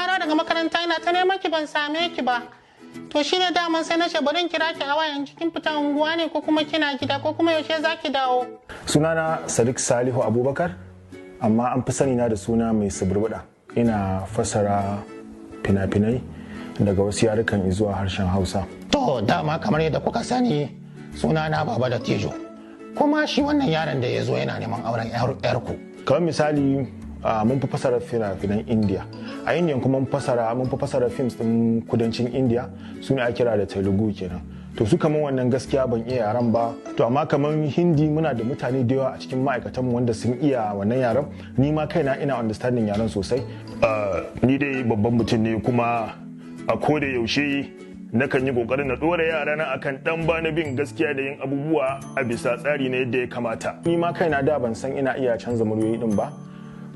dawo daga makaranta ina ta neman ki ban same ki ba. To shine daman sai na ce bari in kira ki a wayan cikin fita unguwa ne ko kuma kina gida ko kuma yaushe za ki dawo. Sunana Sadiq Salihu Abubakar, amma an fi sani na da suna mai suburbuɗa. Ina fassara fina-finai daga wasu yarukan zuwa harshen Hausa. To dama kamar yadda kuka sani sunana Baba da Tejo. Kuma shi wannan yaron da ya zo yana neman auren yarku. Kamar misali mun fi fasara fina-finan India. A Indiya kuma mun fi fasara films din kudancin India, su ne a kira da Telugu kenan. To su kamar wannan gaskiya ban iya yaran ba. To amma kamar Hindi muna da mutane da yawa a cikin ma'aikatanmu wanda sun iya wannan yaran. Ni ma kaina ina understanding yaran sosai. Ni dai babban mutum ne kuma a koda yaushe nakan yi kokarin na dora yara na akan dan bana bin gaskiya da yin abubuwa a bisa tsari na yadda ya kamata. Ni ma kaina da ban san ina iya canza muryoyi din ba.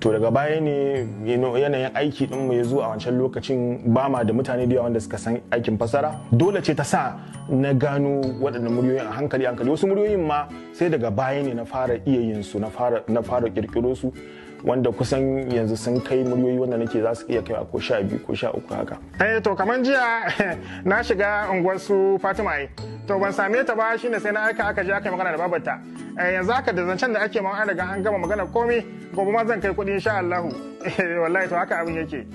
To daga baya ne yanayin aiki din mu ya zo a wancan lokacin ba ma da mutane da yawa wanda suka san aikin fasara. Dole ce ta sa na gano waɗannan muryoyin a hankali. Wasu muryoyin ma sai daga baya ne na fara iya yin su, na fara kirkiro su, wanda kusan yanzu sun kai muryoyi wanda nake za su iya kai ko 12 ko 13 haka. To kaman jiya na shiga unguwar su Fatima to ban same ta ba, shine sai na aka je aka yi magana da babarta. Yanzu haka da zancen da ake ma an riga an gama magana komai, gobe ma zan kai kuɗi insha Allah. Wallahi to haka abin yake.